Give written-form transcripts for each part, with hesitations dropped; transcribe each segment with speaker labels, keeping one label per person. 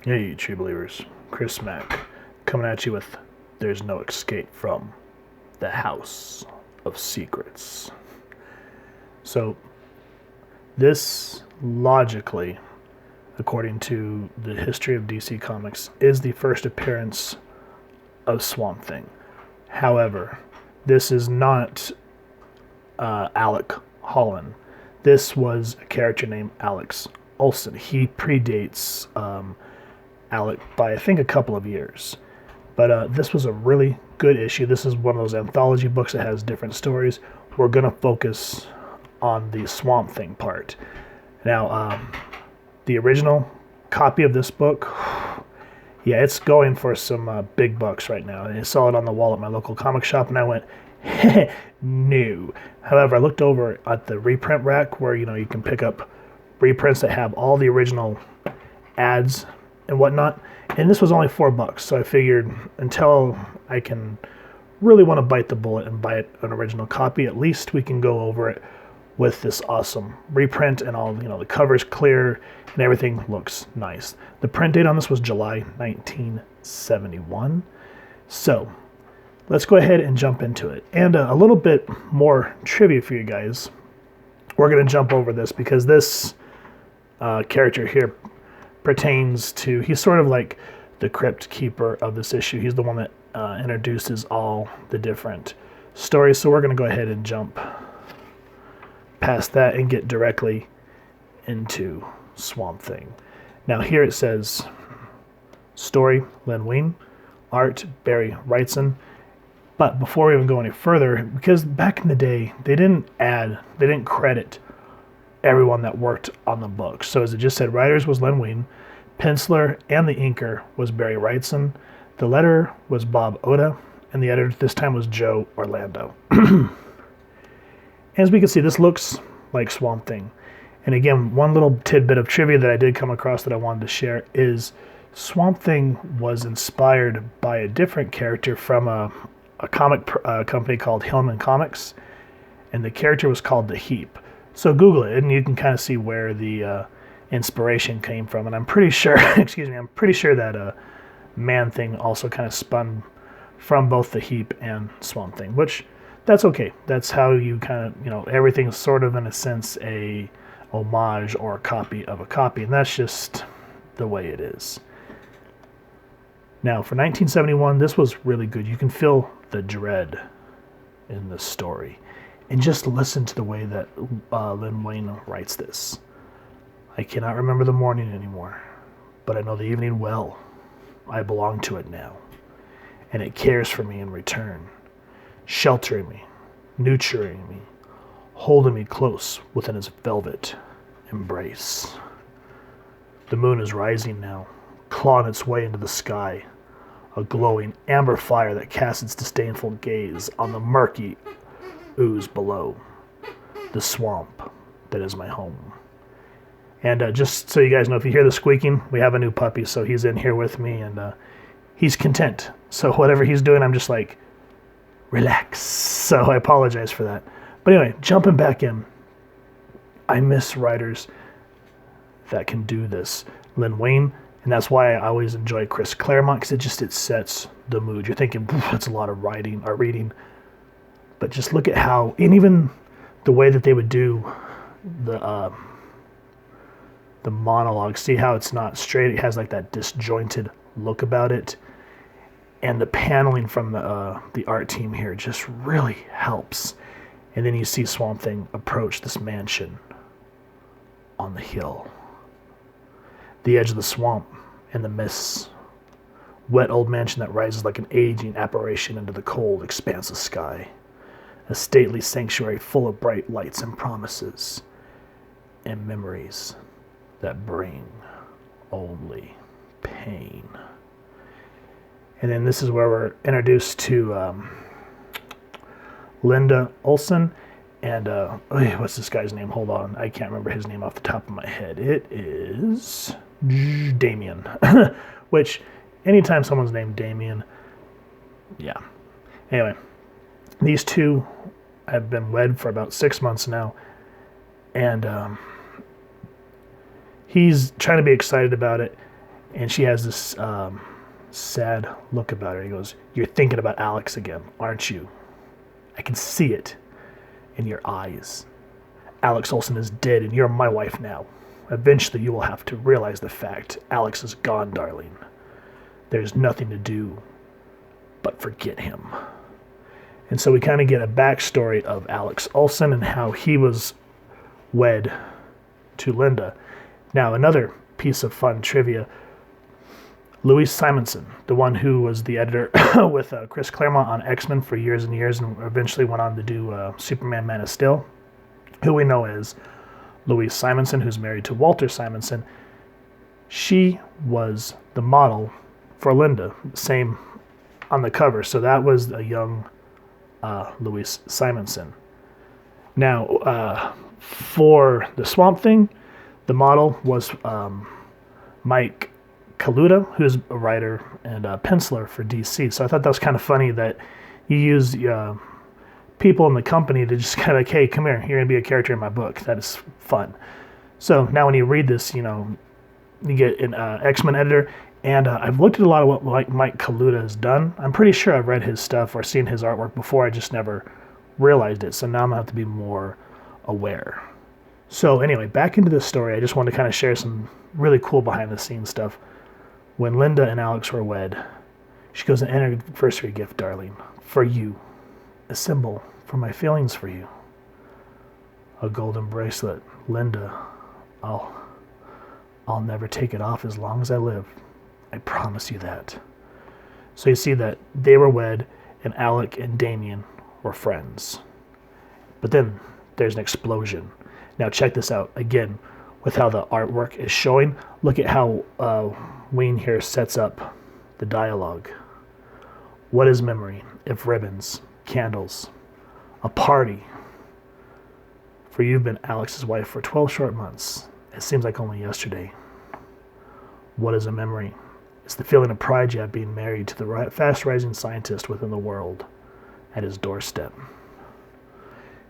Speaker 1: Hey, true believers, Chris Mack, coming at you with There's No Escape from the House of Secrets. So, this logically, according to the history of DC Comics, is the first appearance of Swamp Thing. However, this is not Alec Holland. This was a character named Alex Olsen. He predates Alec by, I think, a couple of years. But this was a really good issue. This is one of those anthology books that has different stories. We're going to focus on the Swamp Thing part. Now, the original copy of this book, yeah, it's going for some big bucks right now. I saw it on the wall at my local comic shop, and I went, no. However, I looked over at the reprint rack where, you can pick up reprints that have all the original ads and whatnot, and this was only $4. So I figured until I can really want to bite the bullet and buy an original copy, at least we can go over it with this awesome reprint and all, the cover's clear and everything looks nice. The print date on this was July 1971. So let's go ahead and jump into it. And a little bit more trivia for you guys. We're going to jump over this because this character here pertains to, he's sort of like the crypt keeper of this issue. He's the one that introduces all the different stories. So we're going to go ahead and jump past that and get directly into Swamp Thing. Now here it says, story, Len Wein, art, Bernie Wrightson. But before we even go any further, because back in the day, they didn't credit everyone that worked on the book. So as it just said, writers was Len Wein, penciler and the inker was Bernie Wrightson, the letterer was Bob Oda, and the editor this time was Joe Orlando. As we can see, this looks like Swamp Thing. And again, one little tidbit of trivia that I did come across that I wanted to share is Swamp Thing was inspired by a different character from a comic company called Hillman Comics, and the character was called the Heap. So Google it, and you can kind of see where the inspiration came from. And I'm pretty sure, I'm pretty sure that Man-Thing also kind of spun from both the Heap and Swamp Thing, which that's okay. That's how you kind of, everything's sort of in a sense a homage or a copy of a copy, and that's just the way it is. Now, for 1971, this was really good. You can feel the dread in the story. And just listen to the way that Len Wein writes this. I cannot remember the morning anymore, but I know the evening well. I belong to it now, and it cares for me in return, sheltering me, nurturing me, holding me close within its velvet embrace. The moon is rising now, clawing its way into the sky, a glowing amber fire that casts its disdainful gaze on the murky ooze below, the swamp that is my home. And just so you guys know, if you hear the squeaking, we have a new puppy, so he's in here with me, and he's content. So whatever he's doing, I'm just like, relax. So I apologize for that. But anyway, jumping back in, I miss writers that can do this. Len Wein, and that's why I always enjoy Chris Claremont, because it sets the mood. You're thinking, that's a lot of writing or reading. But just look at how, and even the way that they would do the monologue, see how it's not straight, it has like that disjointed look about it. And the paneling from the art team here just really helps. And then you see Swamp Thing approach this mansion on the hill. The edge of the swamp and the mists. Wet old mansion that rises like an aging apparition into the cold expanse of sky. A stately sanctuary full of bright lights and promises. And memories that bring only pain. And then this is where we're introduced to Linda Olsen and what's this guy's name? Hold on, I can't remember his name off the top of my head. It is Damien, which anytime someone's named Damien, yeah. Anyway, these two have been wed for about 6 months now, and he's trying to be excited about it, And she has this sad look about her. He goes, "You're thinking about Alex again, aren't you? I can see it in your eyes. Alex Olsen is dead and you're my wife now. Eventually you will have to realize the fact. Alex is gone, darling. There's nothing to do but forget him." And so we kind of get a backstory of Alex Olsen and how he was wed to Linda. Now, another piece of fun trivia, Louise Simonson, the one who was the editor with Chris Claremont on X-Men for years and years and eventually went on to do Superman Man of Steel, who we know as Louise Simonson, who's married to Walter Simonson. She was the model for Linda, same on the cover. So that was a young Louise Simonson. Now, for the Swamp Thing, the model was Mike Kaluta, who's a writer and a penciler for DC. So I thought that was kind of funny that you use people in the company to just kind of like, hey, come here, you're going to be a character in my book. That is fun. So now when you read this, you get an X-Men editor, and I've looked at a lot of what Mike Kaluta has done. I'm pretty sure I've read his stuff or seen his artwork before. I just never realized it. So now I'm going to have to be more aware. So anyway, back into this story, I just wanted to kind of share some really cool behind-the-scenes stuff. When Linda and Alex were wed, she goes, "An anniversary gift, darling, for you. A symbol for my feelings for you. A golden bracelet. Linda, I'll never take it off as long as I live. I promise you that." So you see that they were wed, and Alec and Damien were friends. But then there's an explosion. Now check this out. Again, with how the artwork is showing, look at how Wein here sets up the dialogue. What is memory if ribbons, candles, a party? For you've been Alex's wife for 12 short months. It seems like only yesterday. What is a memory? It's the feeling of pride you have being married to the fast-rising scientist within the world at his doorstep.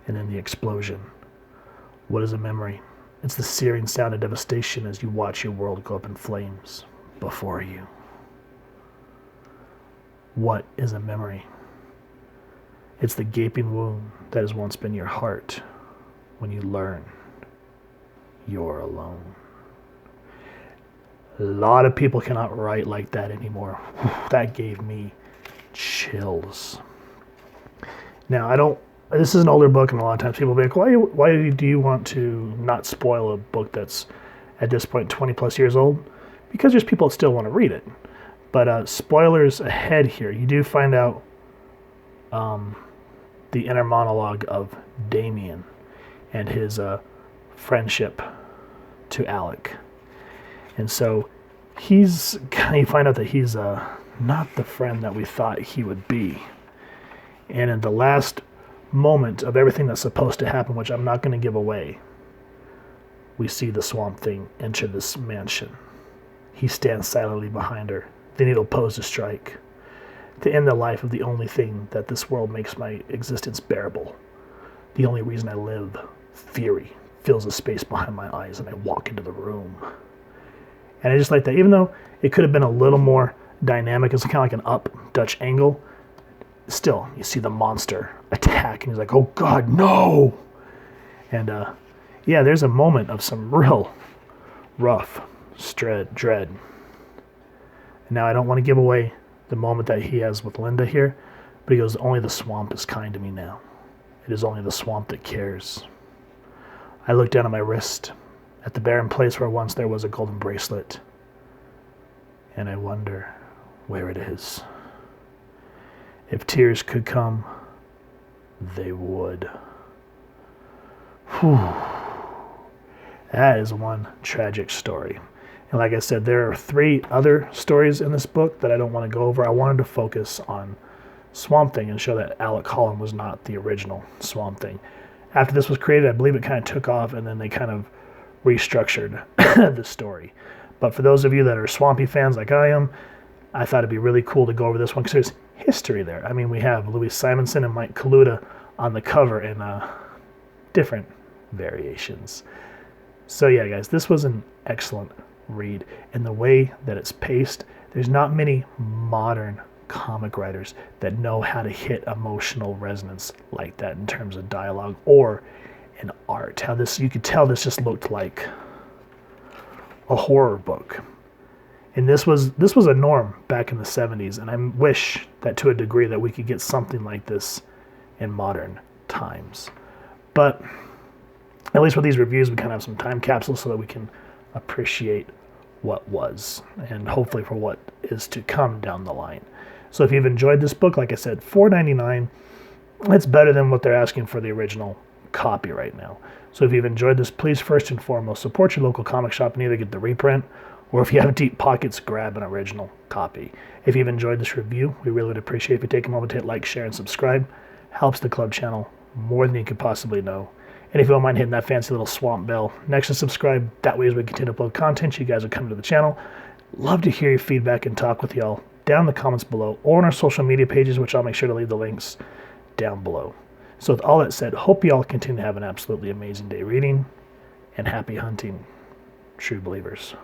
Speaker 1: And then the explosion. What is a memory? It's the searing sound of devastation as you watch your world go up in flames before you. What is a memory? It's the gaping wound that has once been your heart when you learn you're alone. A lot of people cannot write like that anymore. That gave me chills. Now, this is an older book, and a lot of times people will be like, why do you want to not spoil a book that's at this point 20 plus years old? Because there's people that still want to read it. But spoilers ahead here. You do find out the inner monologue of Damien and his friendship to Alec. And so you find out that he's not the friend that we thought he would be. And in the last moment of everything that's supposed to happen, which I'm not going to give away, we see the Swamp Thing enter this mansion. He stands silently behind her. Then he'll pose to strike, to end the life of the only thing that this world makes my existence bearable. The only reason I live. Fury fills the space behind my eyes, and I walk into the room. And I just like that, even though it could have been a little more dynamic, it's kind of like an up Dutch angle, still, you see the monster attack, and he's like, oh God, no! And there's a moment of some real rough dread. And now I don't want to give away the moment that he has with Linda here, but he goes, only the swamp is kind to me now. It is only the swamp that cares. I look down at my wrist, at the barren place where once there was a golden bracelet, and I wonder where it is. If tears could come, they would. Whew. That is one tragic story. And like I said, there are 3 other stories in this book that I don't want to go over. I wanted to focus on Swamp Thing and show that Alec Holland was not the original Swamp Thing. After this was created, I believe it kind of took off, and then they kind of restructured the story. But for those of you that are Swampy fans like I am, I thought it'd be really cool to go over this one because there's history there. I mean, we have Louise Simonson and Mike Kaluta on the cover in different variations. So yeah, guys, this was an excellent read. And the way that it's paced, there's not many modern comic writers that know how to hit emotional resonance like that in terms of dialogue or in art. How this, you could tell this just looked like a horror book. And this was a norm back in the 70s, and I wish that to a degree that we could get something like this in modern times. But at least with these reviews, we kind of have some time capsules so that we can appreciate what was, and hopefully for what is to come down the line. So if you've enjoyed this book, like I said, $4.99, it's better than what they're asking for the original copy right now. So if you've enjoyed this, please first and foremost support your local comic shop and either get the reprint, or if you have deep pockets, grab an original copy. If you've enjoyed this review, we really would appreciate if you take a moment to hit like, share, and subscribe. Helps the club channel more than you could possibly know. And if you don't mind hitting that fancy little swamp bell next to subscribe, that way as we continue to upload content, you guys will come to the channel. Love to hear your feedback and talk with y'all down in the comments below or on our social media pages, which I'll make sure to leave the links down below. So with all that said, hope you all continue to have an absolutely amazing day reading, and happy hunting, true believers.